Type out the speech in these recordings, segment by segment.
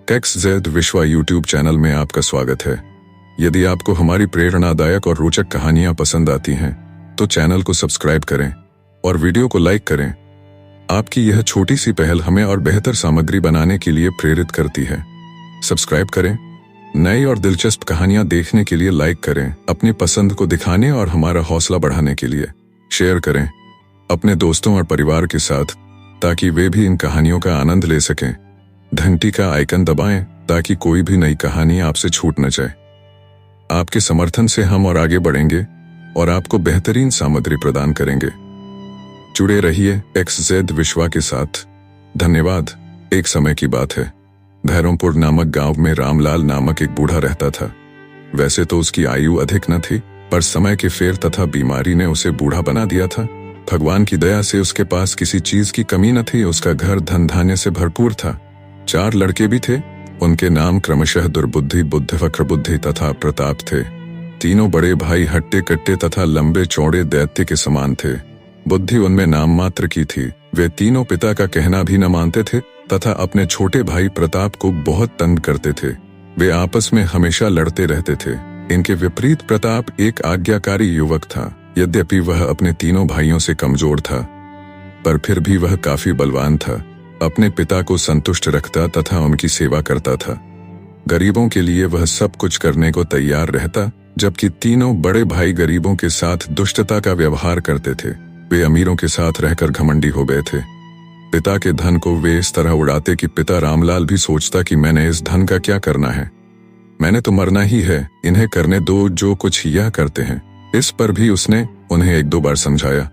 XZ विश्वा YouTube channel में आपका स्वागत है। यदि आपको हमारी प्रेरणादायक और रोचक कहानियां पसंद आती हैं, तो चैनल को सब्सक्राइब करें और वीडियो को लाइक करें। आपकी यह छोटी सी पहल हमें और बेहतर सामग्री बनाने के लिए प्रेरित करती है। सब्सक्राइब करें, नई और दिलचस्प कहानियां देखने के लिए लाइक करें, अपनी पसंद को दिखाने और हमारा हौसला बढ़ाने के लिए शेयर करें अपने दोस्तों और परिवार के साथ, ताकि वे भी इन कहानियों का आनंद ले सकें। घंटी का आइकन दबाएं ताकि कोई भी नई कहानी आपसे छूट न जाए। आपके समर्थन से हम और आगे बढ़ेंगे और आपको बेहतरीन सामग्री प्रदान करेंगे। जुड़े रहिए XZ विश्वा के साथ। धन्यवाद। एक समय की बात है, भैरमपुर नामक गांव में रामलाल नामक एक बूढ़ा रहता था। वैसे तो उसकी आयु अधिक न थी, पर समय के फेर तथा बीमारी ने उसे बूढ़ा बना दिया था। भगवान की दया से उसके पास किसी चीज की कमी न थी। उसका घर धन धान्य से भरपूर था। 4 लड़के भी थे। उनके नाम क्रमशः दुर्बुद्धि, बुद्धिवक्र बुद्धि तथा प्रताप थे। तीनों बड़े भाई हट्टे कट्टे तथा लंबे चौड़े दैत्य के समान थे। बुद्धि उनमें नाम मात्र की थी। वे तीनों पिता का कहना भी न मानते थे तथा अपने छोटे भाई प्रताप को बहुत तंग करते थे। वे आपस में हमेशा लड़ते रहते थे। इनके विपरीत प्रताप एक आज्ञाकारी युवक था। यद्यपि वह अपने तीनों भाइयों से कमजोर था, पर फिर भी वह काफी बलवान था। अपने पिता को संतुष्ट रखता तथा उनकी सेवा करता था। गरीबों के लिए वह सब कुछ करने को तैयार रहता, जबकि तीनों बड़े भाई गरीबों के साथ दुष्टता का व्यवहार करते थे। वे अमीरों के साथ रहकर घमंडी हो गए थे। पिता के धन को वे इस तरह उड़ाते कि पिता रामलाल भी सोचता कि मैंने इस धन का क्या करना है, मैंने तो मरना ही है, इन्हें करने दो जो कुछ यह करते हैं। इस पर भी उसने उन्हें 1-2 बार समझाया,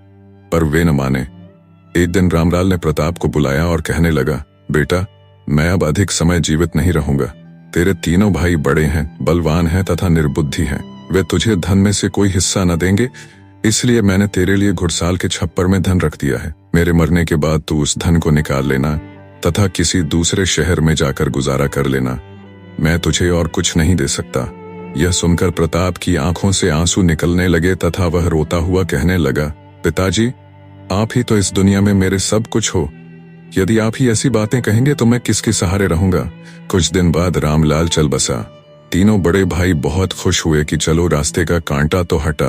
पर वे न माने। एक दिन रामलाल ने प्रताप को बुलाया और कहने लगा, बेटा, मैं अब अधिक समय जीवित नहीं रहूंगा। तेरे तीनों भाई बड़े हैं, बलवान हैं तथा निर्बुद्धि हैं। वे तुझे धन में से कोई हिस्सा न देंगे, इसलिए मैंने तेरे लिए घुड़साल के छप्पर में धन रख दिया है। मेरे मरने के बाद तू उस धन को निकाल लेना तथा किसी दूसरे शहर में जाकर गुजारा कर लेना। मैं तुझे और कुछ नहीं दे सकता। यह सुनकर प्रताप की आंखों से आंसू निकलने लगे तथा वह रोता हुआ कहने लगा, पिताजी, आप ही तो इस दुनिया में मेरे सब कुछ हो। यदि आप ही ऐसी बातें कहेंगे तो मैं किसके सहारे रहूंगा। कुछ दिन बाद रामलाल चल बसा। तीनों बड़े भाई बहुत खुश हुए कि चलो रास्ते का कांटा तो हटा।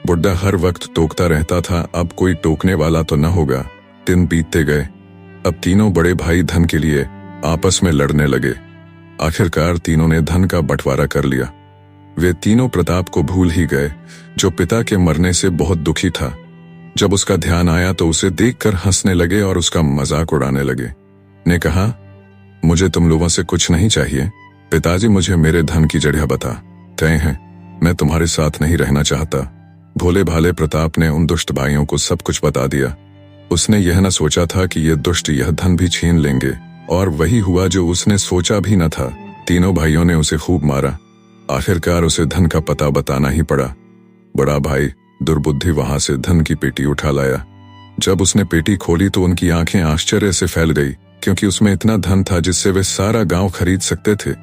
बुड्ढा हर वक्त टोकता रहता था, अब कोई टोकने वाला तो न होगा। दिन बीतते गए। अब तीनों बड़े भाई धन के लिए आपस में लड़ने लगे। आखिरकार तीनों ने धन का बंटवारा कर लिया। वे तीनों प्रताप को भूल ही गए, जो पिता के मरने से बहुत दुखी था। जब उसका ध्यान आया तो उसे देखकर हंसने लगे और उसका मजाक उड़ाने लगे। ने कहा, मुझे तुम लोगों से कुछ नहीं चाहिए। पिताजी, मुझे मेरे धन की जगह बता। तय है, मैं तुम्हारे साथ नहीं रहना चाहता। भोले भाले प्रताप ने उन दुष्ट भाइयों को सब कुछ बता दिया। उसने यह न सोचा था कि ये दुष्ट यह धन भी छीन लेंगे, और वही हुआ जो उसने सोचा भी न था। तीनों भाइयों ने उसे खूब मारा। आखिरकार उसे धन का पता बताना ही पड़ा। बड़ा भाई दुर्बुद्धि वहां से धन की पेटी उठा लाया। जब उसने पेटी खोली तो उनकी आंखें आश्चर्य से फैल गई, क्योंकि उसमें इतना धन था जिससे वे सारा गांव खरीद सकते थे।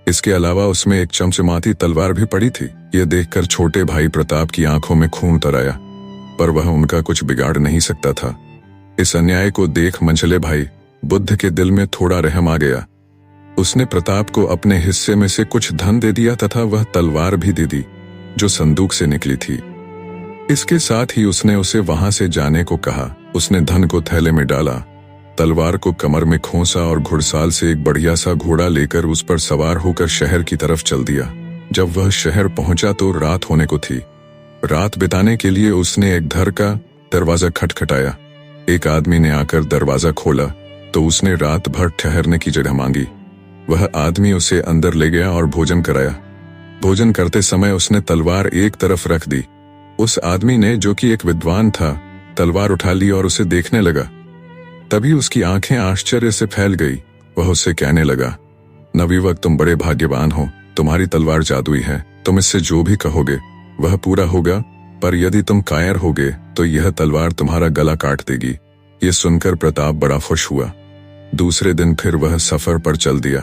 इसके अलावा उसमें एक चमचमाती तलवार भी पड़ी थी। यह देखकर छोटे भाई प्रताप की आंखों में खून तर आया, पर वह उनका कुछ बिगाड़ नहीं सकता था। इस अन्याय को देख मंझले भाई बुद्ध के दिल में थोड़ा रहम आ गया। उसने प्रताप को अपने हिस्से में से कुछ धन दे दिया तथा वह तलवार भी दे दी, जो संदूक से निकली थी। इसके साथ ही उसने उसे वहां से जाने को कहा। उसने धन को थैले में डाला, तलवार को कमर में खोसा और घुड़साल से एक बढ़िया सा घोड़ा लेकर उस पर सवार होकर शहर की तरफ चल दिया। जब वह शहर पहुंचा तो रात होने को थी। रात बिताने के लिए उसने एक घर का दरवाजा खटखटाया। एक आदमी ने आकर दरवाजा खोला तो उसने रात भर ठहरने की जगह मांगी। वह आदमी उसे अंदर ले गया और भोजन कराया। भोजन करते समय उसने तलवार एक तरफ रख दी। उस आदमी ने, जो कि एक विद्वान था, तलवार उठा ली और उसे देखने लगा। तभी उसकी आंखें आश्चर्य से फैल गई। वह उससे कहने लगा, नवयुवक, तुम बड़े भाग्यवान हो। तुम्हारी तलवार जादुई है। तुम इससे जो भी कहोगे वह पूरा होगा, पर यदि तुम कायर होगे तो यह तलवार तुम्हारा गला काट देगी। ये सुनकर प्रताप बड़ा खुश हुआ। दूसरे दिन फिर वह सफर पर चल दिया।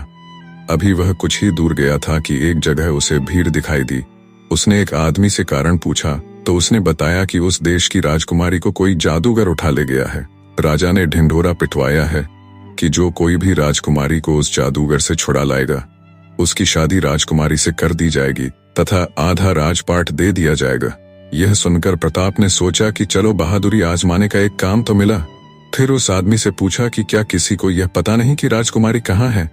अभी वह कुछ ही दूर गया था कि एक जगह उसे भीड़ दिखाई दी। उसने एक आदमी से कारण पूछा तो उसने बताया कि उस देश की राजकुमारी को कोई जादूगर उठा ले गया है। राजा ने ढिंढोरा पिटवाया है, कि जो कोई भी राजकुमारी को उस जादूगर से छुड़ा लाएगा उसकी शादी राजकुमारी से कर दी जाएगी तथा आधा राजपाट दे दिया जाएगा। यह सुनकर प्रताप ने सोचा कि चलो बहादुरी आजमाने का एक काम तो मिला। फिर उस आदमी से पूछा कि क्या किसी को यह पता नहीं कि राजकुमारी कहाँ है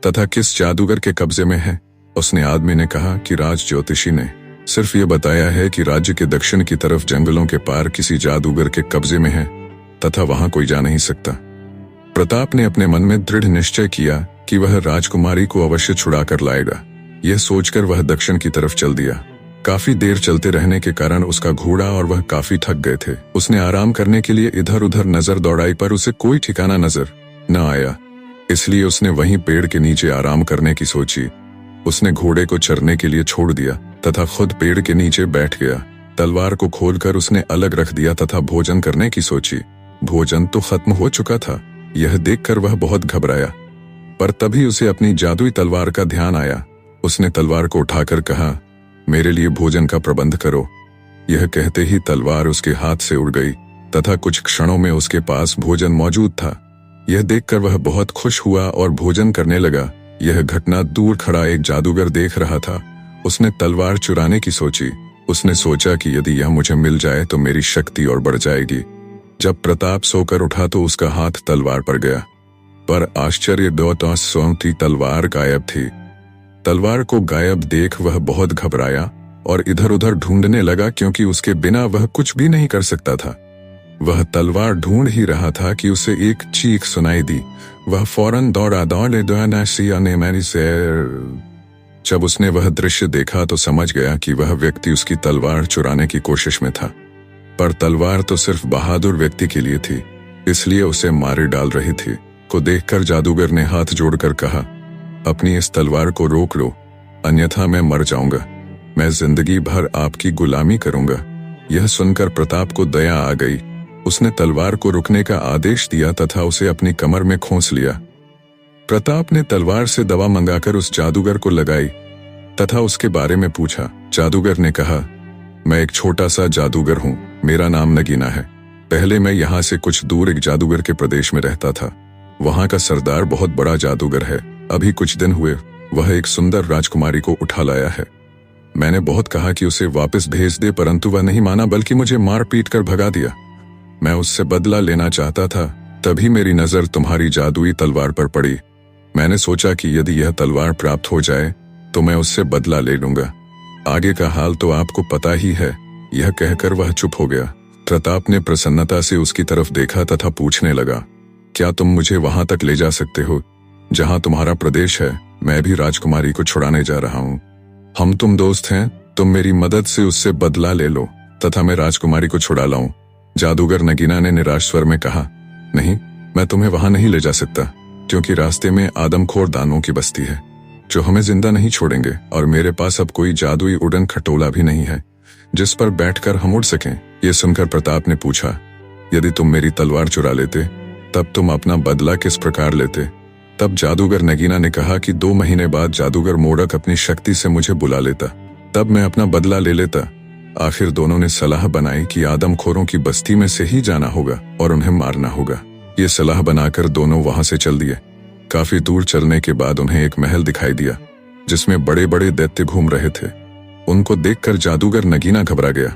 तथा किस जादूगर के कब्जे में है। उसने आदमी ने कहा कि राज ज्योतिषी ने सिर्फ ये बताया है कि राज्य के दक्षिण की तरफ जंगलों के पार किसी जादूगर के कब्जे में है तथा वहां कोई जा नहीं सकता। प्रताप ने अपने मन में दृढ़ निश्चय किया कि वह राजकुमारी को अवश्य छुड़ा कर लाएगा। यह सोचकर वह दक्षिण की तरफ चल दिया। काफी देर चलते रहने के कारण उसका घोड़ा और वह काफी थक गए थे। उसने आराम करने के लिए इधर उधर नजर दौड़ाई पर उसे कोई ठिकाना नजर न आया, इसलिए उसने वहीं पेड़ के नीचे आराम करने की सोची। उसने घोड़े को चरने के लिए छोड़ दिया तथा खुद पेड़ के नीचे बैठ गया। तलवार को खोलकर उसने अलग रख दिया तथा भोजन करने की सोची। भोजन तो खत्म हो चुका था। यह देखकर वह बहुत घबराया, पर तभी उसे अपनी जादुई तलवार का ध्यान आया। उसने तलवार को उठाकर कहा, मेरे लिए भोजन का प्रबंध करो। यह कहते ही तलवार उसके हाथ से उड़ गई तथा कुछ क्षणों में उसके पास भोजन मौजूद था। यह देखकर वह बहुत खुश हुआ और भोजन करने लगा। यह घटना दूर खड़ा एक जादूगर देख रहा था। उसने तलवार चुराने की सोची। उसने सोचा कि यदि यह मुझे मिल जाए तो मेरी शक्ति और बढ़ जाएगी। जब प्रताप सोकर उठा तो उसका हाथ तलवार पर गया, पर आश्चर्य स्वयं तलवार गायब थी। तलवार को गायब देख वह बहुत घबराया और इधर उधर ढूंढने लगा, क्योंकि उसके बिना वह कुछ भी नहीं कर सकता था। वह तलवार ढूंढ ही रहा था कि उसे एक चीख सुनाई दी। वह फौरन दौड़ा जब उसने वह दृश्य देखा तो समझ गया कि वह व्यक्ति उसकी तलवार चुराने की कोशिश में था, पर तलवार तो सिर्फ बहादुर व्यक्ति के लिए थी, इसलिए उसे मारे डाल रही थी। को देखकर जादूगर ने हाथ जोड़कर कहा, अपनी इस तलवार को रोक लो, अन्यथा मैं मर जाऊंगा। मैं जिंदगी भर आपकी गुलामी करूंगा। यह सुनकर प्रताप को दया आ गई। उसने तलवार को रुकने का आदेश दिया तथा उसे अपनी कमर में खोंस लिया। प्रताप ने तलवार से दवा मंगाकर उस जादूगर को लगाई तथा उसके बारे में पूछा। जादूगर ने कहा, मैं एक छोटा सा जादूगर हूँ, मेरा नाम नगीना है। पहले मैं यहाँ से कुछ दूर एक जादूगर के प्रदेश में रहता था। वहाँ का सरदार बहुत बड़ा जादूगर है। अभी कुछ दिन हुए वह एक सुंदर राजकुमारी को उठा लाया है। मैंने बहुत कहा कि उसे वापस भेज दे, परंतु वह नहीं माना, बल्कि मुझे मार पीट कर भगा दिया। मैं उससे बदला लेना चाहता था, तभी मेरी नजर तुम्हारी जादुई तलवार पर पड़ी। मैंने सोचा कि यदि यह तलवार प्राप्त हो जाए तो मैं उससे बदला ले लूंगा। आगे का हाल तो आपको पता ही है। यह कहकर वह चुप हो गया। प्रताप ने प्रसन्नता से उसकी तरफ देखा तथा पूछने लगा, क्या तुम मुझे वहां तक ले जा सकते हो जहां तुम्हारा प्रदेश है? मैं भी राजकुमारी को छुड़ाने जा रहा हूँ। हम तुम दोस्त हैं, तुम मेरी मदद से उससे बदला ले लो तथा मैं राजकुमारी को छुड़ा लाऊं। जादूगर नगीना ने निराश स्वर में कहा, नहीं, मैं तुम्हें वहां नहीं ले जा सकता, क्योंकि रास्ते में आदमखोर दानवों की बस्ती है जो हमें जिंदा नहीं छोड़ेंगे, और मेरे पास अब कोई जादुई उड़न खटोला भी नहीं है जिस पर बैठकर हम उड़ सकें। ये सुनकर प्रताप ने पूछा, यदि तुम मेरी तलवार चुरा लेते तब तुम अपना बदला किस प्रकार लेते? तब जादूगर नगीना ने कहा कि 2 महीने बाद जादूगर मोड़क अपनी शक्ति से मुझे बुला लेता, तब मैं अपना बदला ले लेता। आखिर दोनों ने सलाह बनाई कि आदमखोरों की बस्ती में से ही जाना होगा और उन्हें मारना होगा। ये सलाह बनाकर दोनों वहां से चल दिए। काफी दूर चलने के बाद उन्हें एक महल दिखाई दिया जिसमें बड़े बड़े दैत्य घूम रहे थे। उनको देखकर जादूगर नगीना घबरा गया,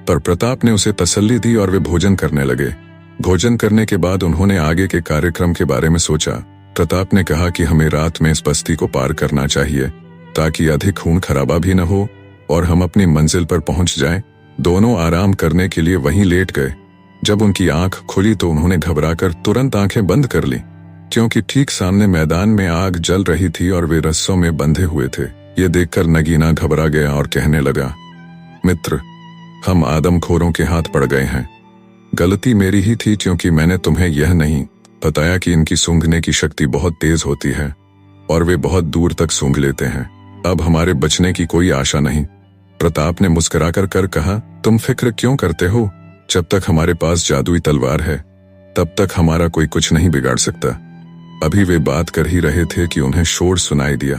पर प्रताप ने उसे तसल्ली दी और वे भोजन करने लगे। भोजन करने के बाद उन्होंने आगे के कार्यक्रम के बारे में सोचा। प्रताप ने कहा कि हमें रात में इस बस्ती को पार करना चाहिए ताकि अधिक खून खराबा भी न हो और हम अपनी मंजिल पर पहुंच जाएं। दोनों आराम करने के लिए वहीं लेट गए। जब उनकी आंख खुली तो उन्होंने घबराकर तुरंत आंखें बंद कर ली, क्योंकि ठीक सामने मैदान में आग जल रही थी और वे रस्सों में बंधे हुए थे। ये देखकर नगीना घबरा गया और कहने लगा, मित्र, हम आदमखोरों के हाथ पड़ गए हैं। गलती मेरी ही थी, क्योंकि मैंने तुम्हें यह नहीं बताया कि इनकी सूंघने की शक्ति बहुत तेज होती है और वे बहुत दूर तक सूंघ लेते हैं। अब हमारे बचने की कोई आशा नहीं। प्रताप ने मुस्कुराकर कर कहा, तुम फिक्र क्यों करते हो? जब तक हमारे पास जादुई तलवार है तब तक हमारा कोई कुछ नहीं बिगाड़ सकता। अभी वे बात कर ही रहे थे कि उन्हें शोर सुनाई दिया।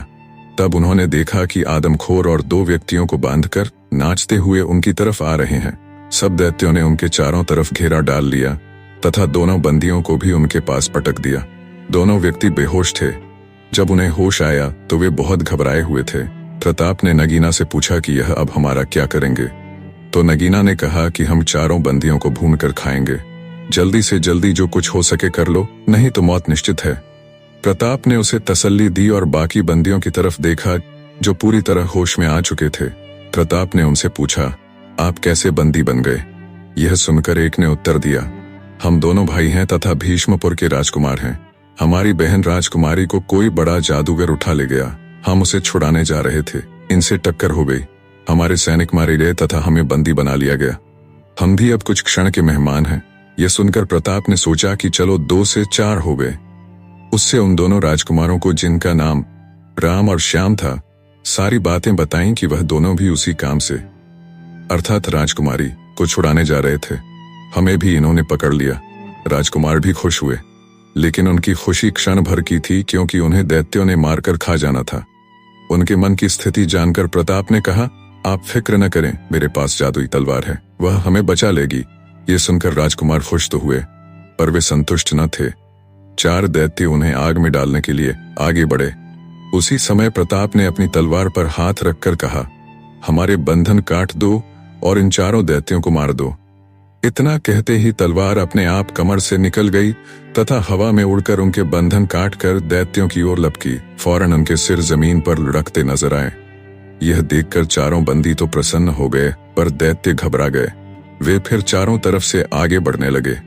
तब उन्होंने देखा कि आदमखोर और 2 व्यक्तियों को बांधकर नाचते हुए उनकी तरफ आ रहे हैं। सब दैत्यों ने उनके चारों तरफ घेरा डाल लिया तथा दोनों बंदियों को भी उनके पास पटक दिया। दोनों व्यक्ति बेहोश थे। जब उन्हें होश आया तो वे बहुत घबराए हुए थे। प्रताप ने नगीना से पूछा कि यह अब हमारा क्या करेंगे? तो नगीना ने कहा कि हम चारों बंदियों को भून कर खाएंगे। जल्दी से जल्दी जो कुछ हो सके कर लो, नहीं तो मौत निश्चित है। प्रताप ने उसे तसल्ली दी और बाकी बंदियों की तरफ देखा जो पूरी तरह होश में आ चुके थे। प्रताप ने उनसे पूछा, आप कैसे बंदी बन गए? यह सुनकर एक ने उत्तर दिया, हम दोनों भाई हैं तथा भीष्मपुर के राजकुमार हैं। हमारी बहन राजकुमारी को कोई बड़ा जादूगर उठा ले गया। हम उसे छुड़ाने जा रहे थे, इनसे टक्कर हो गई। हमारे सैनिक मारे गए तथा हमें बंदी बना लिया गया। हम भी अब कुछ क्षण के मेहमान हैं। यह सुनकर प्रताप ने सोचा कि चलो 2 से 4 हो गए। उससे उन दोनों राजकुमारों को, जिनका नाम राम और श्याम था, सारी बातें बताईं कि वह दोनों भी उसी काम से, अर्थात राजकुमारी को छुड़ाने जा रहे थे। हमें भी इन्होंने पकड़ लिया। राजकुमार भी खुश हुए, लेकिन उनकी खुशी क्षण भर की थी, क्योंकि उन्हें दैत्यों ने मारकर खा जाना था। उनके मन की स्थिति जानकर प्रताप ने कहा, आप फिक्र न करें, मेरे पास जादुई तलवार है, वह हमें बचा लेगी। ये सुनकर राजकुमार खुश तो हुए, पर वे संतुष्ट न थे। 4 दैत्य उन्हें आग में डालने के लिए आगे बढ़े। उसी समय प्रताप ने अपनी तलवार पर हाथ रखकर कहा, हमारे बंधन काट दो और इन 4 दैत्यों को मार दो। इतना कहते ही तलवार अपने आप कमर से निकल गई तथा हवा में उड़कर उनके बंधन काटकर दैत्यों की ओर लपकी। फौरन उनके सिर जमीन पर लुढ़कते नजर आए। यह देखकर चारों बंदी तो प्रसन्न हो गए, पर दैत्य घबरा गए। वे फिर चारों तरफ से आगे बढ़ने लगे।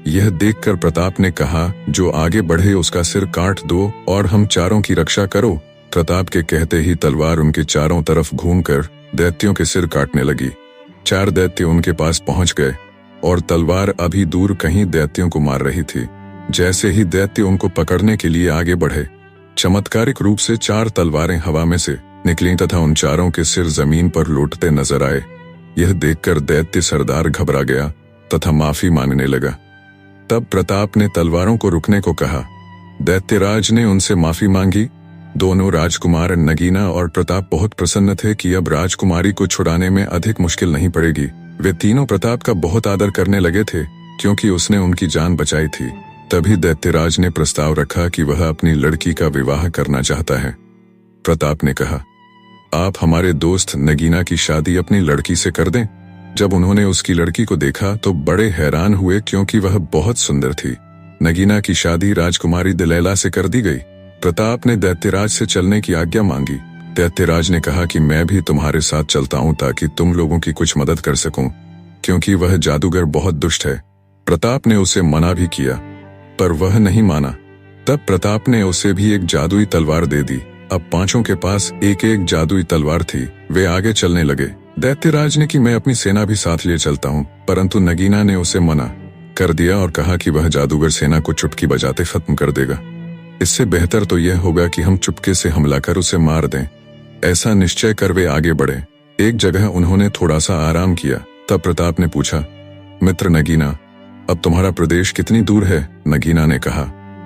यह देखकर प्रताप ने कहा, जो आगे बढ़े उसका सिर काट दो और हम चारों की रक्षा करो। प्रताप के कहते ही तलवार उनके चारों तरफ घूमकर दैत्यों के सिर काटने लगी। 4 दैत्य उनके पास पहुंच गए और तलवार अभी दूर कहीं दैत्यों को मार रही थी। जैसे ही दैत्य उनको पकड़ने के लिए आगे बढ़े, चमत्कारिक रूप से 4 तलवारें हवा में से निकलीं तथा उन चारों के सिर जमीन पर लौटते नजर आए। यह देखकर दैत्य सरदार घबरा गया तथा माफी मांगने लगा। तब प्रताप ने तलवारों को रुकने को कहा। दैत्यराज ने उनसे माफी मांगी। दोनों राजकुमार नगीना और प्रताप बहुत प्रसन्न थे कि अब राजकुमारी को छुड़ाने में अधिक मुश्किल नहीं पड़ेगी। वे तीनों प्रताप का बहुत आदर करने लगे थे, क्योंकि उसने उनकी जान बचाई थी। तभी दैत्यराज ने प्रस्ताव रखा कि वह अपनी लड़की का विवाह करना चाहता है। प्रताप ने कहा, आप हमारे दोस्त नगीना की शादी अपनी लड़की से कर दें। जब उन्होंने उसकी लड़की को देखा तो बड़े हैरान हुए, क्योंकि वह बहुत सुंदर थी। नगीना की शादी राजकुमारी दिलैला से कर दी गई। प्रताप ने दैत्यराज से चलने की आज्ञा मांगी। दैत्यराज ने कहा कि मैं भी तुम्हारे साथ चलता हूं ताकि तुम लोगों की कुछ मदद कर सकूं, क्योंकि वह जादूगर बहुत दुष्ट है। प्रताप ने उसे मना भी किया, पर वह नहीं माना। तब प्रताप ने उसे भी एक जादुई तलवार दे दी। अब 5 के पास एक एक जादुई तलवार थी। वे आगे चलने लगे। दैत्यराज ने कि मैं अपनी सेना भी साथ ले चलता हूँ, परंतु नगीना ने उसे मना कर दिया और कहा कि वह जादूगर सेना को चुटकी बजाते खत्म कर देगा। इससे बेहतर तो यह होगा कि हम चुपके से हमला कर उसे मार दें। ऐसा निश्चय कर वे आगे बढ़े। एक जगह उन्होंने थोड़ा सा आराम किया। तब प्रताप ने पूछा, मित्र नगीना, अब तुम्हारा प्रदेश कितनी दूर है? नगीना ने कहा,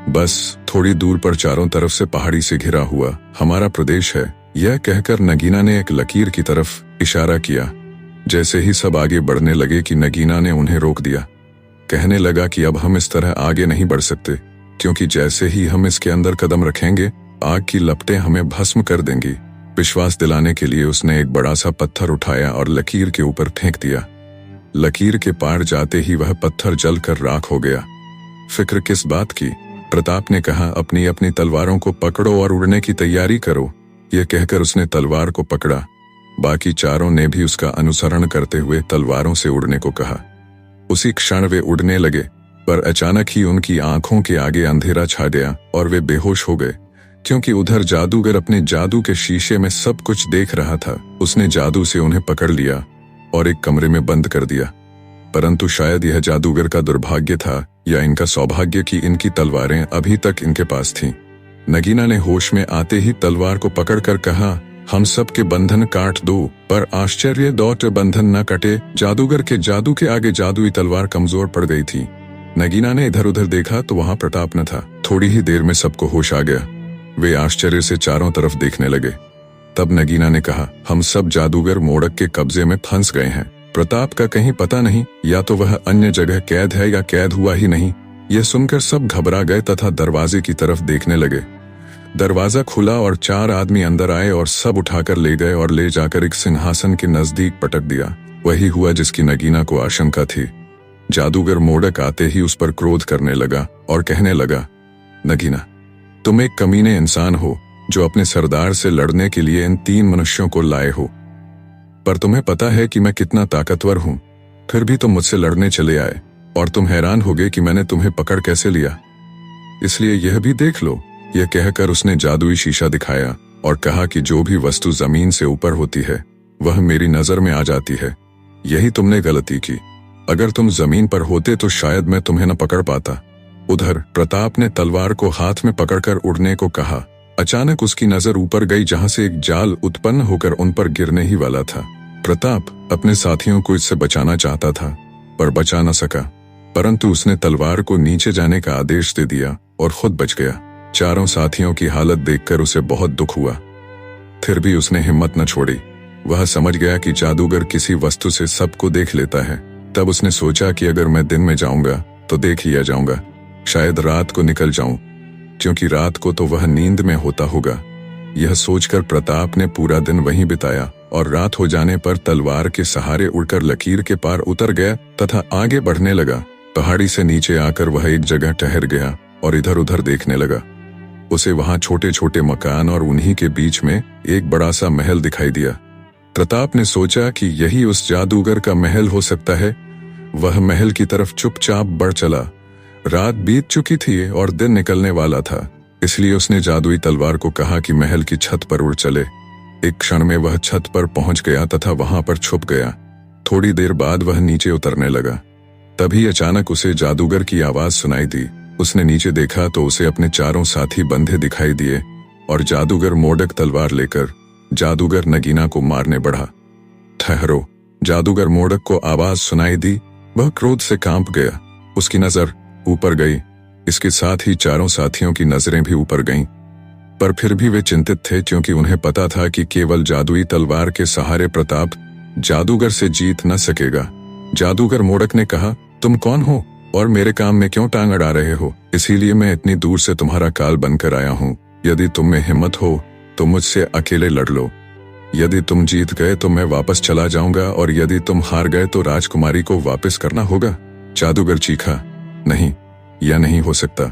बस थोड़ी दूर पर चारों तरफ से पहाड़ी से घिरा हुआ हमारा प्रदेश है। यह कहकर नगीना ने एक लकीर की तरफ इशारा किया। जैसे ही सब आगे बढ़ने लगे कि नगीना ने उन्हें रोक दिया। कहने लगा कि अब हम इस तरह आगे नहीं बढ़ सकते, क्योंकि जैसे ही हम इसके अंदर कदम रखेंगे, आग की लपटें हमें भस्म कर देंगी। विश्वास दिलाने के लिए उसने एक बड़ा सा पत्थर उठाया और लकीर के ऊपर फेंक दिया। लकीर के पार जाते ही वह पत्थर जलकर राख हो गया। फिक्र किस बात की? प्रताप ने कहा, अपनी अपनी तलवारों को पकड़ो और उड़ने की तैयारी करो। यह कहकर उसने तलवार को पकड़ा। बाकी चारों ने भी उसका अनुसरण करते हुए तलवारों से उड़ने को कहा। उसी क्षण वे उड़ने लगे, पर अचानक ही उनकी आंखों के आगे अंधेरा छा गया और वे बेहोश हो गए, क्योंकि उधर जादूगर अपने जादू के शीशे में सब कुछ देख रहा था। उसने जादू से उन्हें पकड़ लिया और एक कमरे में बंद कर दिया। परंतु शायद यह जादूगर का दुर्भाग्य था या इनका सौभाग्य कि इनकी तलवारें अभी तक इनके पास थीं। नगीना ने होश में आते ही तलवार को पकड़कर कहा, हम सब के बंधन काट दो। पर आश्चर्य दौट बंधन न कटे। जादूगर के जादू के आगे जादुई तलवार कमजोर पड़ गई थी। नगीना ने इधर उधर देखा तो वहां प्रताप न था। थोड़ी ही देर में सबको होश आ गया। वे आश्चर्य से चारों तरफ देखने लगे। तब नगीना ने कहा, हम सब जादूगर मोड़क के कब्जे में फंस गए हैं। प्रताप का कहीं पता नहीं, या तो वह अन्य जगह कैद है या कैद हुआ ही नहीं। यह सुनकर सब घबरा गए तथा दरवाजे की तरफ देखने लगे। दरवाजा खुला और 4 आदमी अंदर आए और सब उठाकर ले गए और ले जाकर एक सिंहासन के नजदीक पटक दिया। वही हुआ जिसकी नगीना को आशंका थी। जादूगर मोडक आते ही उस पर क्रोध करने लगा और कहने लगा, नगीना, तुम एक कमीने इंसान हो जो अपने सरदार से लड़ने के लिए इन 3 मनुष्यों को लाए हो। पर तुम्हें पता है कि मैं कितना ताकतवर हूं, फिर भी तुम मुझसे लड़ने चले आए और तुम हैरान होगे कि मैंने तुम्हें पकड़ कैसे लिया। इसलिए यह भी देख लो। यह कहकर उसने जादुई शीशा दिखाया और कहा कि जो भी वस्तु जमीन से ऊपर होती है वह मेरी नजर में आ जाती है। यही तुमने गलती की। अगर तुम जमीन पर होते तो शायद मैं तुम्हें न पकड़ पाता। उधर प्रताप ने तलवार को हाथ में पकड़कर उड़ने को कहा। अचानक उसकी नजर ऊपर गई जहां से एक जाल उत्पन्न होकर उन पर गिरने ही वाला था। प्रताप अपने साथियों को इससे बचाना चाहता था पर बचा न सका, परंतु उसने तलवार को नीचे जाने का आदेश दे दिया और खुद बच गया। चारों साथियों की हालत देखकर उसे बहुत दुख हुआ, फिर भी उसने हिम्मत न छोड़ी। वह समझ गया कि जादूगर किसी वस्तु से सबको देख लेता है। तब उसने सोचा कि अगर मैं दिन में जाऊंगा तो देख लिया जाऊंगा, शायद रात को निकल जाऊं, क्योंकि रात को तो वह नींद में होता होगा। यह सोचकर प्रताप ने पूरा दिन वहीं बिताया और रात हो जाने पर तलवार के सहारे उड़कर लकीर के पार उतर गया तथा आगे बढ़ने लगा। पहाड़ी से नीचे आकर वह एक जगह ठहर गया और इधर उधर देखने लगा। उसे वहां छोटे छोटे मकान और उन्हीं के बीच में एक बड़ा सा महल दिखाई दिया। प्रताप ने सोचा कि यही उस जादूगर का महल हो सकता है। वह महल की तरफ चुपचाप बढ़ चला। रात बीत चुकी थी और दिन निकलने वाला था, इसलिए उसने जादुई तलवार को कहा कि महल की छत पर उड़ चले। एक क्षण में वह छत पर पहुंच गया तथा वहां पर छुप गया। थोड़ी देर बाद वह नीचे उतरने लगा। तभी अचानक उसे जादूगर की आवाज सुनाई दी। उसने नीचे देखा तो उसे अपने चारों साथी बंधे दिखाई दिए और जादूगर मोडक तलवार लेकर जादूगर नगीना को मारने बढ़ा। ठहरो! जादूगर मोडक को आवाज सुनाई दी। वह क्रोध से कांप गया। उसकी नजर ऊपर गई। इसके साथ ही चारों साथियों की नजरें भी ऊपर गईं, पर फिर भी वे चिंतित थे क्योंकि उन्हें पता था कि केवल जादुई तलवार के सहारे प्रताप जादूगर से जीत न सकेगा। जादूगर मोडक ने कहा, तुम कौन हो और मेरे काम में क्यों टांग अड़ा रहे हो? इसीलिए मैं इतनी दूर से तुम्हारा काल बनकर आया हूँ। यदि तुम में हिम्मत हो तो मुझसे अकेले लड़ लो। यदि तुम जीत गए तो मैं वापस चला जाऊंगा और यदि तुम हार गए तो राजकुमारी को वापस करना होगा। जादूगर चीखा, नहीं, यह नहीं हो सकता।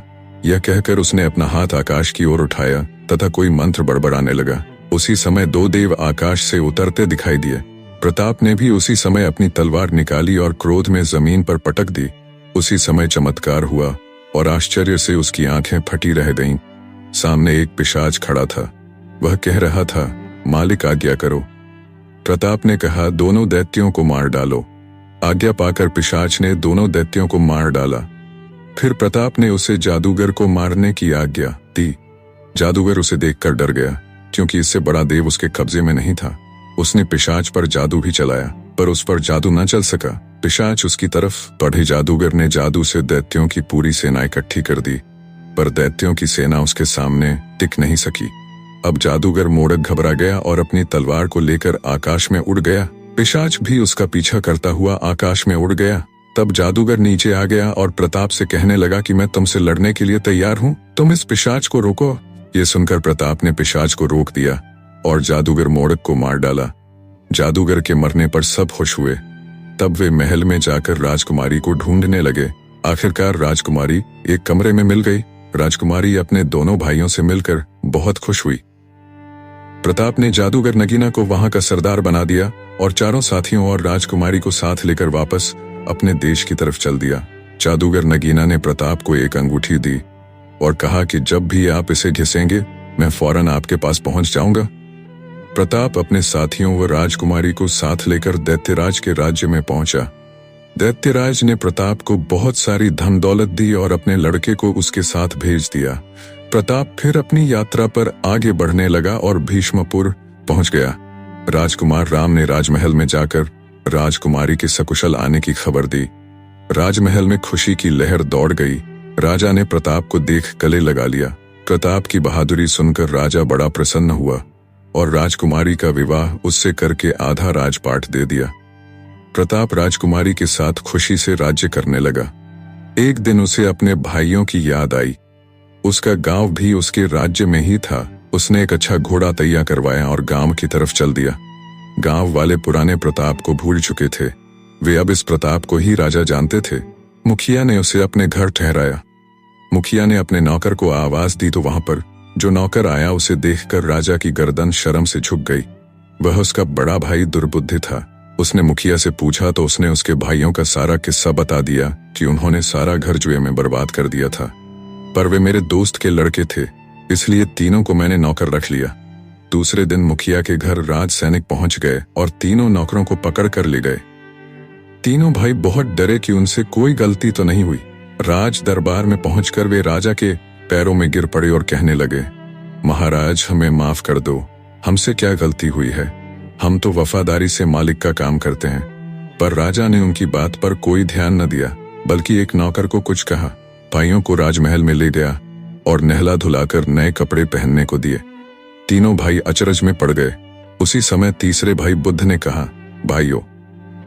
यह कहकर उसने अपना हाथ आकाश की ओर उठाया तथा कोई मंत्र बड़बड़ाने लगा। उसी समय 2 देव आकाश से उतरते दिखाई दिए। प्रताप ने भी उसी समय अपनी तलवार निकाली और क्रोध में जमीन पर पटक दी। उसी समय चमत्कार हुआ और आश्चर्य से उसकी आंखें फटी रह गईं। सामने एक पिशाच खड़ा था। वह कह रहा था, मालिक आज्ञा करो। प्रताप ने कहा, दोनों दैत्यों को मार डालो। आज्ञा पाकर पिशाच ने दोनों दैत्यों को मार डाला। फिर प्रताप ने उसे जादूगर को मारने की आज्ञा दी। जादूगर उसे देखकर डर गया क्योंकि इससे बड़ा देव उसके कब्जे में नहीं था। उसने पिशाच पर जादू भी चलाया पर उस पर जादू न चल सका। पिशाच उसकी तरफ बढ़े। जादूगर ने जादू से दैत्यों की पूरी सेना इकट्ठी कर दी, पर दैत्यों की सेना उसके सामने टिक नहीं सकी। अब जादूगर मोडक घबरा गया और अपनी तलवार को लेकर आकाश में उड़ गया। पिशाच भी उसका पीछा करता हुआ आकाश में उड़ गया। तब जादूगर नीचे आ गया और प्रताप से कहने लगा कि मैं तुमसे लड़ने के लिए तैयार हूं, तुम इस पिशाच को रोको। ये सुनकर प्रताप ने पिशाच को रोक दिया और जादूगर मोडक को मार डाला। जादूगर के मरने पर सब खुश हुए। तब वे महल में जाकर राजकुमारी को ढूंढने लगे। आखिरकार राजकुमारी एक कमरे में मिल गई। राजकुमारी अपने दोनों भाइयों से मिलकर बहुत खुश हुई। प्रताप ने जादूगर नगीना को वहां का सरदार बना दिया और चारों साथियों और राजकुमारी को साथ लेकर वापस अपने देश की तरफ चल दिया। जादूगर नगीना ने प्रताप को एक अंगूठी दी और कहा कि जब भी आप इसे घिसेंगे मैं फौरन आपके पास पहुंच जाऊंगा। प्रताप अपने साथियों व राजकुमारी को साथ लेकर दैत्यराज के राज्य में पहुंचा। दैत्यराज ने प्रताप को बहुत सारी धन दौलत दी और अपने लड़के को उसके साथ भेज दिया। प्रताप फिर अपनी यात्रा पर आगे बढ़ने लगा और भीष्मपुर पहुंच गया। राजकुमार राम ने राजमहल में जाकर राजकुमारी के सकुशल आने की खबर दी। राजमहल में खुशी की लहर दौड़ गई। राजा ने प्रताप को देख गले लगा लिया। प्रताप की बहादुरी सुनकर राजा बड़ा प्रसन्न हुआ और राजकुमारी का विवाह उससे करके आधा राजपाट दे दिया। प्रताप राजकुमारी के साथ खुशी से राज्य करने लगा। एक दिन उसे अपने भाइयों की याद आई। उसका गांव भी उसके राज्य में ही था। उसने एक अच्छा घोड़ा तैयार करवाया और गांव की तरफ चल दिया। गांव वाले पुराने प्रताप को भूल चुके थे। वे अब इस प्रताप को ही राजा जानते थे। मुखिया ने उसे अपने घर ठहराया। मुखिया ने अपने नौकर को आवाज दी तो वहां पर जो नौकर आया उसे देखकर राजा की गर्दन शर्म से झुक गई। वह उसका बड़ा भाई दुर्बुद्धि था। उसने मुखिया से पूछा तो उसने उसके भाइयों का सारा किस्सा बता दिया कि उन्होंने सारा घर जुए में बर्बाद कर दिया था, पर वे मेरे दोस्त के लड़के थे, इसलिए तीनों को मैंने नौकर रख लिया। दूसरे दिन मुखिया के घर राज सैनिक पहुंच गए और तीनों नौकरों को पकड़ कर ले गए। तीनों भाई बहुत डरे कि उनसे कोई गलती तो नहीं हुई। राज दरबार में पहुंचकर वे राजा के पैरों में गिर पड़े और कहने लगे, महाराज हमें माफ कर दो, हमसे क्या गलती हुई है, हम तो वफादारी से मालिक का काम करते हैं। पर राजा ने उनकी बात पर कोई ध्यान न दिया, बल्कि एक नौकर को कुछ कहा, भाइयों को राजमहल में ले गया और नहला धुलाकर नए कपड़े पहनने को दिए। तीनों भाई अचरज में पड़ गए। उसी समय तीसरे भाई बुद्ध ने कहा, भाइयों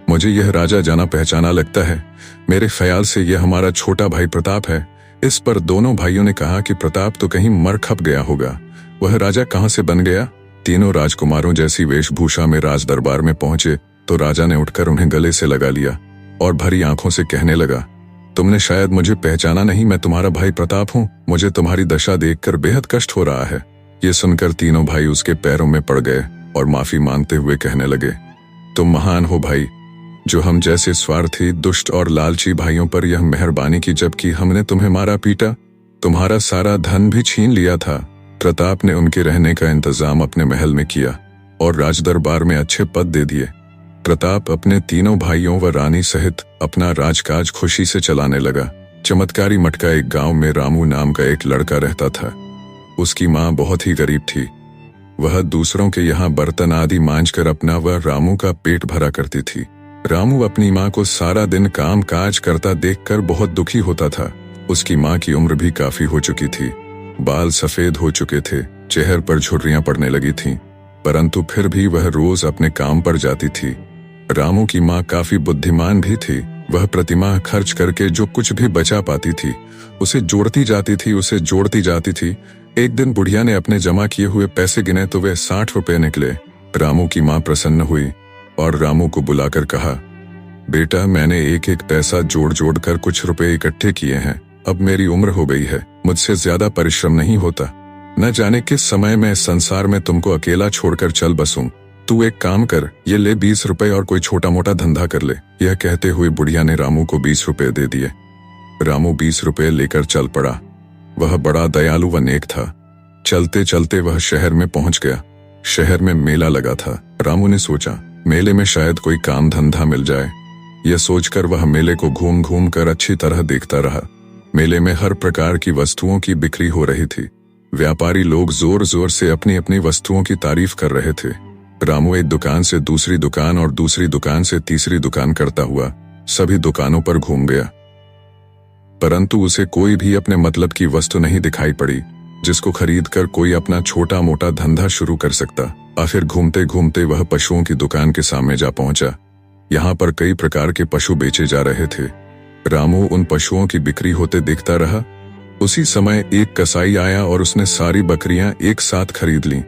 मुझे यह राजा जाना पहचाना लगता है, मेरे ख्याल से यह हमारा छोटा भाई प्रताप है। इस पर दोनों भाइयों ने कहा कि प्रताप तो कहीं मर खप गया होगा, वह राजा कहां से बन गया। तीनों राजकुमारों जैसी वेशभूषा में राज दरबार में पहुंचे तो राजा ने उठकर उन्हें गले से लगा लिया और भरी आंखों से कहने लगा, तुमने शायद मुझे पहचाना नहीं, मैं तुम्हारा भाई प्रताप हूँ। मुझे तुम्हारी दशा देखकर बेहद कष्ट हो रहा है। ये सुनकर तीनों भाई उसके पैरों में पड़ गए और माफी मांगते हुए कहने लगे, तुम महान हो भाई, जो हम जैसे स्वार्थी, दुष्ट और लालची भाइयों पर यह मेहरबानी की, जबकि हमने तुम्हें मारा पीटा, तुम्हारा सारा धन भी छीन लिया था। प्रताप ने उनके रहने का इंतजाम अपने महल में किया और राजदरबार में अच्छे पद दे दिए। प्रताप अपने तीनों भाइयों व रानी सहित अपना राजकाज खुशी से चलाने लगा। चमत्कारी मटका एक गांव में रामू नाम का एक लड़का रहता था। उसकी माँ बहुत ही गरीब थी। वह दूसरों के यहाँ बर्तन आदि मांझकर अपना व रामू का पेट भरा करती थी। रामू अपनी माँ को सारा दिन काम काज करता देखकर बहुत दुखी होता था। उसकी माँ की उम्र भी काफी हो चुकी थी, बाल सफेद हो चुके थे, चेहरे पर झुर्रियां पड़ने लगी थीं, परंतु फिर भी वह रोज अपने काम पर जाती थी। रामू की माँ काफी बुद्धिमान भी थी। वह प्रतिमाह खर्च करके जो कुछ भी बचा पाती थी उसे जोड़ती जाती थी। एक दिन बुढ़िया ने अपने जमा किए हुए पैसे गिने तो वे 60 रुपए निकले। रामू की माँ प्रसन्न हुई और रामू को बुलाकर कहा, बेटा मैंने एक एक पैसा जोड़ कर कुछ रुपए इकट्ठे किए हैं। अब मेरी उम्र हो गई है, मुझसे ज्यादा परिश्रम नहीं होता। न जाने किस समय मैं इस संसार में तुमको अकेला छोड़कर चल बसूं। तू एक काम कर, ये ले 20 रुपए और कोई छोटा मोटा धंधा कर ले। यह कहते हुए बुढ़िया ने रामू को 20 रुपए दे दिए। रामू 20 रुपए लेकर चल पड़ा। वह बड़ा दयालु व नेक था। चलते चलते वह शहर में पहुंच गया। शहर में मेला लगा था। रामू ने सोचा मेले में शायद कोई काम धंधा मिल जाए। यह सोचकर वह मेले को घूम घूम कर अच्छी तरह देखता रहा। मेले में हर प्रकार की वस्तुओं की बिक्री हो रही थी। व्यापारी लोग जोर जोर से अपनी अपनी वस्तुओं की तारीफ कर रहे थे। रामू एक दुकान से दूसरी दुकान और दूसरी दुकान से तीसरी दुकान करता हुआ सभी दुकानों पर घूम गया, परंतु उसे कोई भी अपने मतलब की वस्तु नहीं दिखाई पड़ी जिसको खरीदकर कोई अपना छोटा मोटा धंधा शुरू कर सकता। आखिर घूमते घूमते वह पशुओं की दुकान के सामने जा पहुंचा। यहाँ पर कई प्रकार के पशु बेचे जा रहे थे। रामू उन पशुओं की बिक्री होते देखता रहा। उसी समय एक कसाई आया और उसने सारी बकरियां एक साथ खरीद लीं।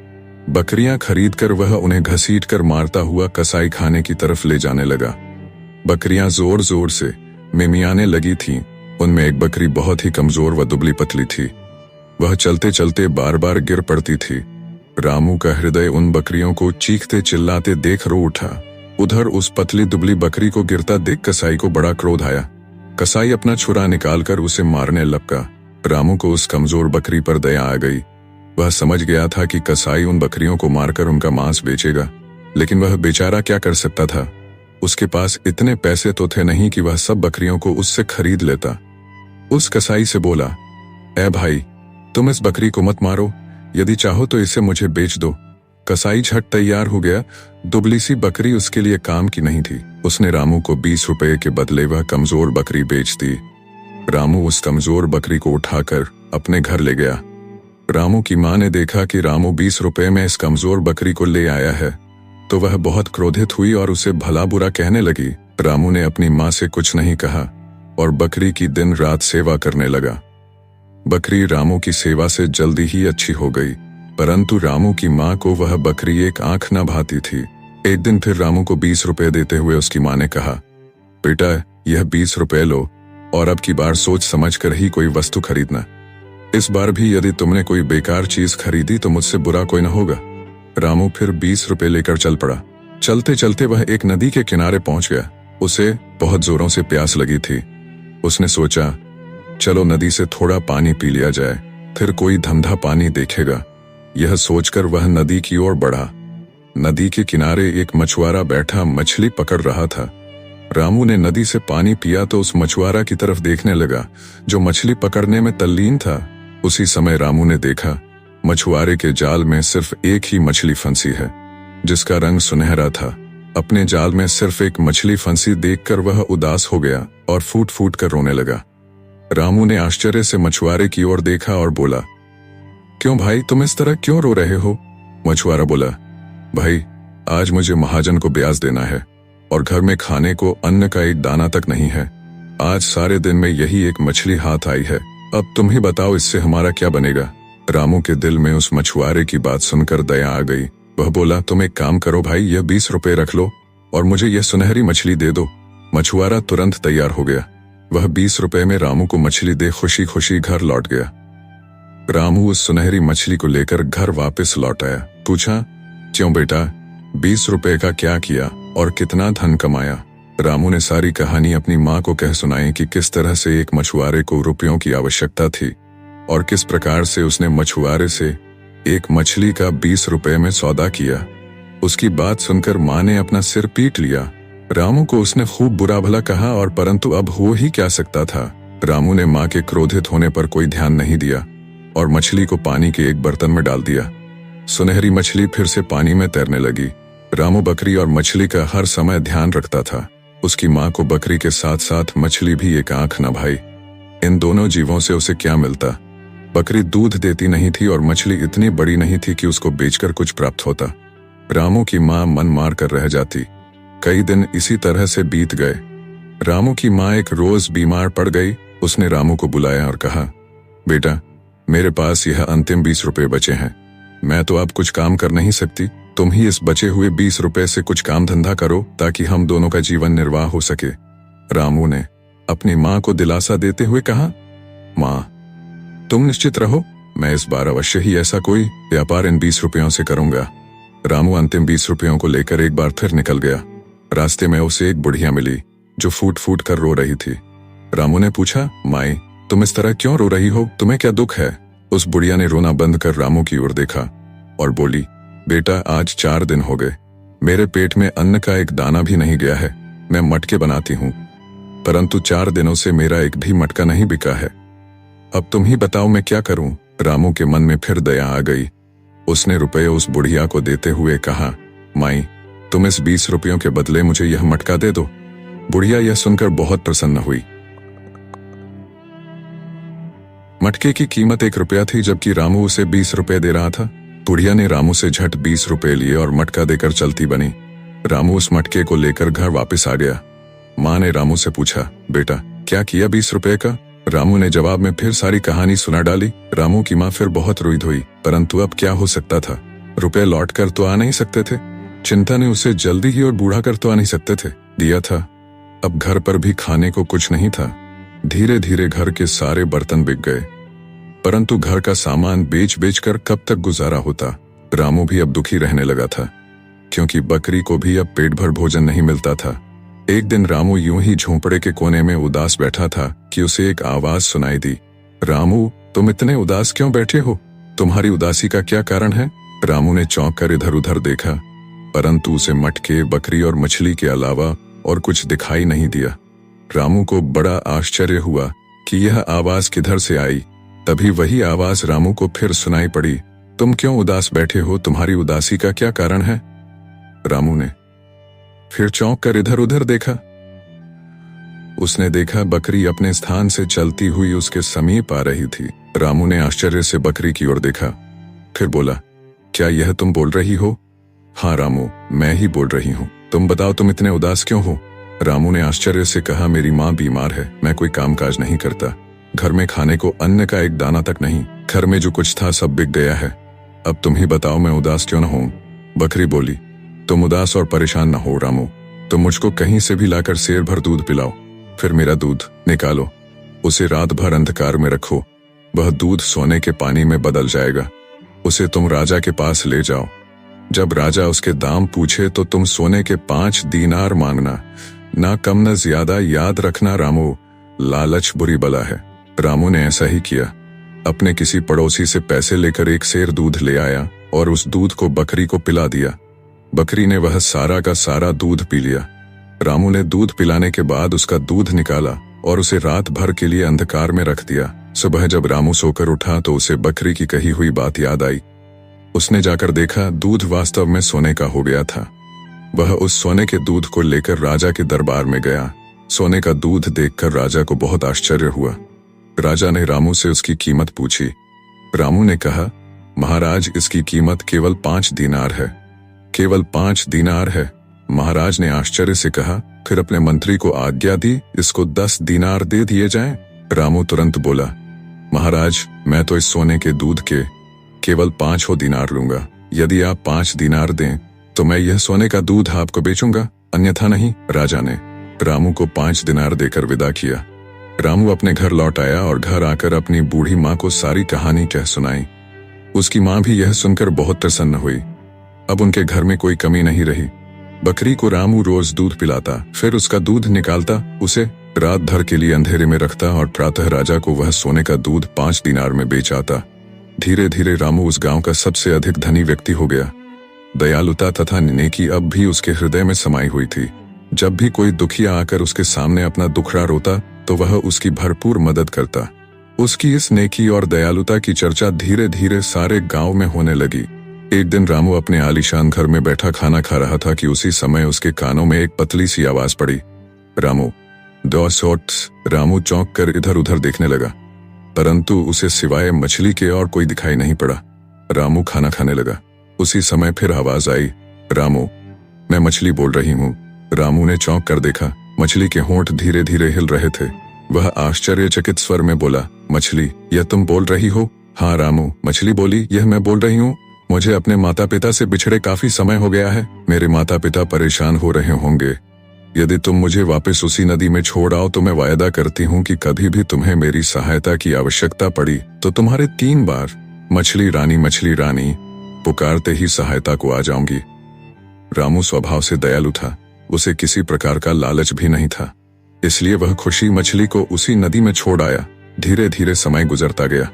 बकरियां खरीदकर वह उन्हें घसीटकर मारता हुआ कसाई खाने की तरफ ले जाने लगा। बकरियां जोर जोर से मिमियाने लगी थीं। उनमें एक बकरी बहुत ही कमजोर व दुबली पतली थी। वह चलते चलते बार बार गिर पड़ती थी। रामू का हृदय उन बकरियों को चीखते चिल्लाते देख रो उठा। उधर उस पतली दुबली बकरी को गिरता देख कसाई को बड़ा क्रोध आया। कसाई अपना छुरा निकालकर उसे मारने लगा। रामू को उस कमजोर बकरी पर दया आ गई। वह समझ गया था कि कसाई उन बकरियों को मारकर उनका मांस बेचेगा, लेकिन वह बेचारा क्या कर सकता था। उसके पास इतने पैसे तो थे नहीं कि वह सब बकरियों को उससे खरीद लेता। उस कसाई से बोला, ए भाई, तुम इस बकरी को मत मारो, यदि चाहो तो इसे मुझे बेच दो। कसाई झट तैयार हो गया। दुबली सी बकरी उसके लिए काम की नहीं थी। उसने रामू को 20 रुपए के बदले वह कमजोर बकरी बेच दी। रामू उस कमजोर बकरी को उठाकर अपने घर ले गया। रामू की माँ ने देखा कि रामू 20 रुपए में इस कमजोर बकरी को ले आया है तो वह बहुत क्रोधित हुई और उसे भला बुरा कहने लगी। रामू ने अपनी माँ से कुछ नहीं कहा। और बकरी की दिन रात सेवा करने लगा। बकरी रामू की सेवा से जल्दी ही अच्छी हो गई, परंतु रामू की माँ को वह बकरी एक आंख न भाती थी। एक दिन फिर रामू को 20 रुपए देते हुए उसकी माँ ने कहा, बेटा यह 20 रुपए लो और अब की बार सोच समझ कर ही कोई वस्तु खरीदना। इस बार भी यदि तुमने कोई बेकार चीज खरीदी तो मुझसे बुरा कोई न होगा। रामू फिर 20 रुपए लेकर चल पड़ा। चलते चलते वह एक नदी के किनारे पहुंच गया। उसे बहुत जोरों से प्यास लगी थी। उसने सोचा, चलो नदी से थोड़ा पानी पी लिया जाए, फिर कोई धंधा पानी देखेगा। यह सोचकर वह नदी की ओर बढ़ा। नदी के किनारे एक मछुआरा बैठा मछली पकड़ रहा था। रामू ने नदी से पानी पिया तो उस मछुआरा की तरफ देखने लगा जो मछली पकड़ने में तल्लीन था। उसी समय रामू ने देखा मछुआरे के जाल में सिर्फ एक ही मछली फंसी है, जिसका रंग सुनहरा था। अपने जाल में सिर्फ एक मछली फंसी देखकर वह उदास हो गया और फूट फूट कर रोने लगा। रामू ने आश्चर्य से मछुआरे की ओर देखा और बोला, क्यों भाई, तुम इस तरह क्यों रो रहे हो? मछुआरा बोला, भाई आज मुझे महाजन को ब्याज देना है और घर में खाने को अन्न का एक दाना तक नहीं है। आज सारे दिन में यही एक मछली हाथ आई है। अब तुम ही बताओ इससे हमारा क्या बनेगा? रामू के दिल में उस मछुआरे की बात सुनकर दया आ गई। वह बोला, तुम एक काम करो भाई, यह 20 रुपए रख लो और मुझे यह सुनहरी मछली दे दो। मछुआरा तुरंत तैयार हो गया। वह 20 रुपए में रामू को मछली दे खुशी खुशी घर लौट गया। रामू उस सुनहरी मछली को लेकर घर वापस लौट आया। पूछा, क्यों बेटा, 20 रुपए का क्या किया और कितना धन कमाया? रामू ने सारी कहानी अपनी माँ को कह सुनाई कि किस तरह से एक मछुआरे को रुपयों की आवश्यकता थी और किस प्रकार से उसने मछुआरे से एक मछली का 20 रुपए में सौदा किया। उसकी बात सुनकर माँ ने अपना सिर पीट लिया। रामू को उसने खूब बुरा भला कहा और परंतु अब हो ही क्या सकता था। रामू ने माँ के क्रोधित होने पर कोई ध्यान नहीं दिया और मछली को पानी के एक बर्तन में डाल दिया। सुनहरी मछली फिर से पानी में तैरने लगी। रामू बकरी और मछली का हर समय ध्यान रखता था। उसकी माँ को बकरी के साथ साथ मछली भी एक आंख न भाई। इन दोनों जीवों से उसे क्या मिलता? बकरी दूध देती नहीं थी और मछली इतनी बड़ी नहीं थी कि उसको बेचकर कुछ प्राप्त होता। रामू की माँ मन मार कर रह जाती। कई दिन इसी तरह से बीत गए। रामू की माँ एक रोज बीमार पड़ गई। उसने रामू को बुलाया और कहा, बेटा मेरे पास यह अंतिम 20 रुपए बचे हैं। मैं तो अब कुछ काम कर नहीं सकती। तुम ही इस बचे हुए 20 रुपए से कुछ काम धंधा करो ताकि हम दोनों का जीवन निर्वाह हो सके। रामू ने अपनी माँ को दिलासा देते हुए कहा, माँ तुम निश्चित रहो, मैं इस बार अवश्य ही ऐसा कोई व्यापार इन 20 रुपयों से करूंगा। रामू अंतिम 20 रुपयों को लेकर एक बार फिर निकल गया। रास्ते में उसे एक बुढ़िया मिली जो फूट फूट कर रो रही थी। रामू ने पूछा, माई तुम इस तरह क्यों रो रही हो? तुम्हें क्या दुख है? उस बुढ़िया ने रोना बंद कर रामू की ओर देखा और बोली, बेटा आज 4 दिन हो गए, मेरे पेट में अन्न का एक दाना भी नहीं गया है। मैं मटके बनाती हूँ, परंतु 4 दिनों से मेरा एक भी मटका नहीं बिका है। अब तुम ही बताओ मैं क्या करूं? रामू के मन में फिर दया आ गई। उसने रुपये उस बुढ़िया को देते हुए कहा, माई तुम इस 20 रुपयों के बदले मुझे यह मटका दे दो। बुढ़िया यह सुनकर बहुत प्रसन्न हुई। मटके की कीमत 1 रुपया थी, जबकि रामू उसे 20 रुपए दे रहा था। बुढ़िया ने रामू से झट 20 रुपए लिए और मटका देकर चलती बनी। रामू उस मटके को लेकर घर वापस आ गया। माँ ने रामू से पूछा, बेटा क्या किया 20 रुपए का? रामू ने जवाब में फिर सारी कहानी सुना डाली। रामू की माँ फिर बहुत रोई धोई, परंतु अब क्या हो सकता था? रुपए लौट कर तो आ नहीं सकते थे। चिंता ने उसे जल्दी ही और बूढ़ा कर तो आ नहीं सकते थे। दिया था, अब घर पर भी खाने को कुछ नहीं था। धीरे धीरे घर के सारे बर्तन बिक गए, परंतु घर का सामान बेच बेच कर कब तक गुजारा होता। रामू भी अब दुखी रहने लगा था, क्योंकि बकरी को भी अब पेट भर भोजन नहीं मिलता था। एक दिन रामू यूं ही झोंपड़े के कोने में उदास बैठा था कि उसे एक आवाज सुनाई दी, रामू तुम इतने उदास क्यों बैठे हो? तुम्हारी उदासी का क्या कारण है? रामू ने चौंक कर इधर उधर देखा, परंतु उसे मटके, बकरी और मछली के अलावा और कुछ दिखाई नहीं दिया। रामू को बड़ा आश्चर्य हुआ कि यह आवाज किधर से आई। तभी वही आवाज रामू को फिर सुनाई पड़ी, तुम क्यों उदास बैठे हो? तुम्हारी उदासी का क्या कारण है? रामू ने फिर चौंक कर इधर उधर देखा। उसने देखा बकरी अपने स्थान से चलती हुई उसके समीप आ रही थी। रामू ने आश्चर्य से बकरी की ओर देखा, फिर बोला, क्या यह तुम बोल रही हो? हाँ रामू, मैं ही बोल रही हूँ। तुम बताओ तुम इतने उदास क्यों हो? रामू ने आश्चर्य से कहा, मेरी माँ बीमार है, मैं कोई कामकाज नहीं करता, घर में खाने को अन्न का एक दाना तक नहीं, घर में जो कुछ था सब बिक गया है, अब तुम ही बताओ मैं उदास क्यों न हूं। बकरी बोली, तुम उदास और परेशान न हो रामू, तुम मुझको कहीं से भी लाकर शेर भर दूध पिलाओ, फिर मेरा दूध निकालो, उसे रात भर अंधकार में रखो, वह दूध सोने के पानी में बदल जाएगा, उसे तुम राजा के पास ले जाओ, जब राजा उसके दाम पूछे तो तुम सोने के 5 दीनार मांगना, ना कम न ज्यादा, याद रखना रामू, लालच बुरी बला है। रामू ने ऐसा ही किया, अपने किसी पड़ोसी से पैसे लेकर एक सेर दूध ले आया और उस दूध को बकरी को पिला दिया। बकरी ने वह सारा का सारा दूध पी लिया। रामू ने दूध पिलाने के बाद उसका दूध निकाला और उसे रात भर के लिए अंधकार में रख दिया। सुबह जब रामू सोकर उठा तो उसे बकरी की कही हुई बात याद आई। उसने जाकर देखा दूध वास्तव में सोने का हो गया था। वह उस सोने के दूध को लेकर राजा के दरबार में गया। सोने का दूध देखकर राजा को बहुत आश्चर्य हुआ। राजा ने रामू से उसकी कीमत पूछी। रामू ने कहा, महाराज इसकी कीमत केवल 5 दीनार है। केवल 5 दीनार है? महाराज ने आश्चर्य से कहा, फिर अपने मंत्री को आज्ञा दी इसको 10 दीनार दे दिए जाएं। रामू तुरंत बोला, महाराज मैं तो इस सोने के दूध के केवल 5 दीनार लूंगा। यदि आप 5 दीनार दें तो मैं यह सोने का दूध आपको बेचूंगा, अन्यथा नहीं। राजा ने रामू को 5 दीनार देकर विदा किया। रामू अपने घर लौट आया और घर आकर अपनी बूढ़ी माँ को सारी कहानी कह सुनाई। उसकी माँ भी यह सुनकर बहुत प्रसन्न हुई। अब उनके घर में कोई कमी नहीं रही। बकरी को रामू रोज दूध पिलाता, फिर उसका दूध निकालता, उसे रात भर के लिए अंधेरे में रखता और प्रातः राजा को वह सोने का दूध 5 दीनार में बेच आता। धीरे धीरे रामू उस गांव का सबसे अधिक धनी व्यक्ति हो गया। दयालुता तथा नेकी अब भी उसके हृदय में समाई हुई थी। जब भी कोई दुखिया आकर उसके सामने अपना दुखड़ा रोता तो वह उसकी भरपूर मदद करता। उसकी इस नेकी और दयालुता की चर्चा धीरे धीरे सारे गांव में होने लगी। एक दिन रामू अपने आलीशान घर में बैठा खाना खा रहा था कि उसी समय उसके कानों में एक पतली सी आवाज पड़ी, रामू। 2 शॉट्स। रामू चौंक कर इधर उधर देखने लगा, परंतु उसे सिवाय मछली के और कोई दिखाई नहीं पड़ा। रामू खाना खाने लगा। उसी समय फिर आवाज आई, रामू मैं मछली बोल रही हूँ। रामू ने चौंक कर देखा, मछली के होंठ धीरे धीरे हिल रहे थे। वह आश्चर्यचकित स्वर में बोला, मछली यह तुम बोल रही हो? हाँ रामू, मछली बोली, यह मैं बोल रही हूँ। मुझे अपने माता पिता से बिछड़े काफी समय हो गया है। मेरे माता पिता परेशान हो रहे होंगे। यदि तुम मुझे वापस उसी नदी में छोड़ आओ तो मैं वायदा करती हूँ कि कभी भी तुम्हें मेरी सहायता की आवश्यकता पड़ी तो तुम्हारे 3 बार मछली रानी पुकारते ही सहायता को आ जाऊंगी। रामू स्वभाव से दयालु था। उसे किसी प्रकार का लालच भी नहीं था, इसलिए वह खुशी मछली को उसी नदी में छोड़ आया। धीरे धीरे समय गुजरता गया।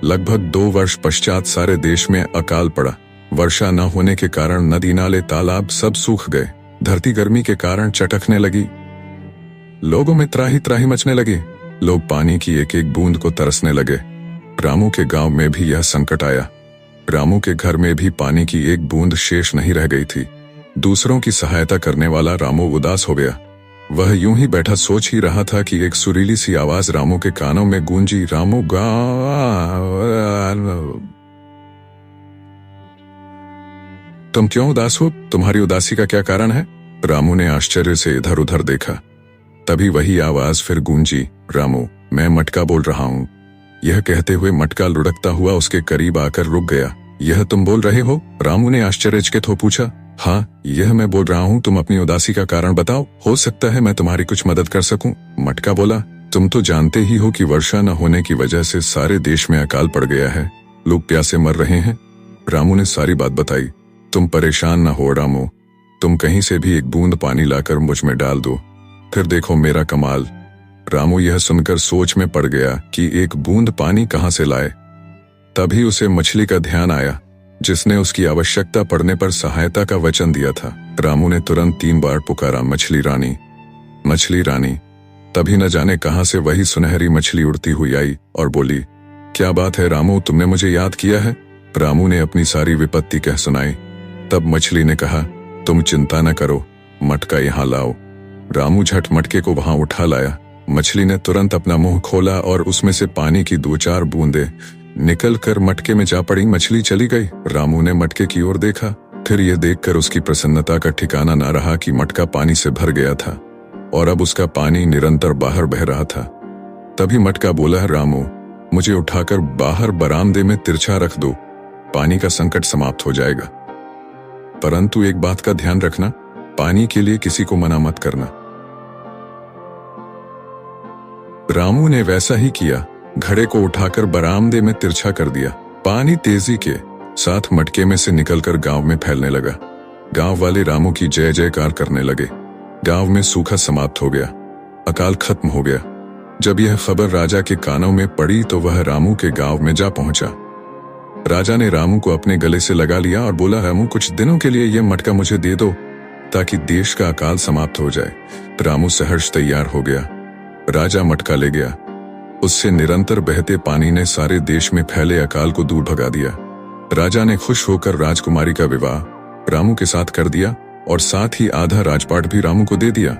लगभग 2 वर्ष पश्चात सारे देश में अकाल पड़ा। वर्षा न होने के कारण नदी नाले तालाब सब सूख गए। धरती गर्मी के कारण चटकने लगी। लोगों में त्राही त्राही मचने लगी। लोग पानी की एक एक बूंद को तरसने लगे। रामू के गांव में भी यह संकट आया। रामू के घर में भी पानी की एक बूंद शेष नहीं रह गई थी। दूसरों की सहायता करने वाला रामू उदास हो गया। वह यूं ही बैठा सोच ही रहा था कि एक सुरीली सी आवाज रामू के कानों में गूंजी, रामू तुम क्यों उदास हो? तुम्हारी उदासी का क्या कारण है? रामू ने आश्चर्य से इधर उधर देखा। तभी वही आवाज फिर गूंजी, रामू मैं मटका बोल रहा हूँ। यह कहते हुए मटका लुढ़कता हुआ उसके करीब आकर रुक गया। यह तुम बोल रहे हो? रामू ने आश्चर्यचकित हो पूछा। हाँ, यह मैं बोल रहा हूँ। तुम अपनी उदासी का कारण बताओ, हो सकता है मैं तुम्हारी कुछ मदद कर सकूं। मटका बोला, तुम तो जानते ही हो कि वर्षा न होने की वजह से सारे देश में अकाल पड़ गया है। लोग प्यासे मर रहे हैं। रामू ने सारी बात बताई। तुम परेशान न हो रामू, तुम कहीं से भी एक बूंद पानी लाकर मुझ में डाल दो, फिर देखो मेरा कमाल। रामू यह सुनकर सोच में पड़ गया कि एक बूंद पानी कहाँ से लाए। तभी उसे मछली का ध्यान आया, जिसने उसकी आवश्यकता पड़ने पर सहायता का वचन दिया था। रामू ने तुरंत 3 बार पुकारा, मछली रानी, मछली रानी। तभी न जाने कहां से वही सुनहरी मछली उड़ती हुई आई और बोली, क्या बात है रामू, तुमने मुझे याद किया है? रामू ने अपनी सारी विपत्ति कह सुनाई। तब मछली ने कहा, तुम चिंता न करो, मटका यहाँ लाओ। रामू झट मटके को वहां उठा लाया। मछली ने तुरंत अपना मुंह खोला और उसमें से पानी की 2-4 बूंदें निकल कर मटके में जा पड़ी। मछली चली गई। रामू ने मटके की ओर देखा, फिर यह देखकर उसकी प्रसन्नता का ठिकाना न रहा कि मटका पानी से भर गया था। और अब उसका पानी निरंतर बाहर बह रहा था। तभी मटका बोला, रामू, मुझे उठाकर बाहर बरामदे में तिरछा रख दो, पानी का संकट समाप्त हो जाएगा। परंतु एक बात का ध्यान रखना, पानी के लिए किसी को मना मत करना। रामू ने वैसा ही किया, घड़े को उठाकर बरामदे में तिरछा कर दिया। पानी तेजी के साथ मटके में से निकलकर गांव में फैलने लगा। गांव वाले रामू की जय जयकार करने लगे। गांव में सूखा समाप्त हो गया, अकाल खत्म हो गया। जब यह खबर राजा के कानों में पड़ी तो वह रामू के गांव में जा पहुंचा। राजा ने रामू को अपने गले से लगा लिया और बोला, रामू, कुछ दिनों के लिए यह मटका मुझे दे दो ताकि देश का अकाल समाप्त हो जाए। रामू सहर्ष तैयार हो गया। राजा मटका ले गया। उससे निरंतर बहते पानी ने सारे देश में फैले अकाल को दूर भगा दिया। राजा ने खुश होकर राजकुमारी का विवाह रामू के साथ कर दिया और साथ ही आधा राजपाट भी रामू को दे दिया।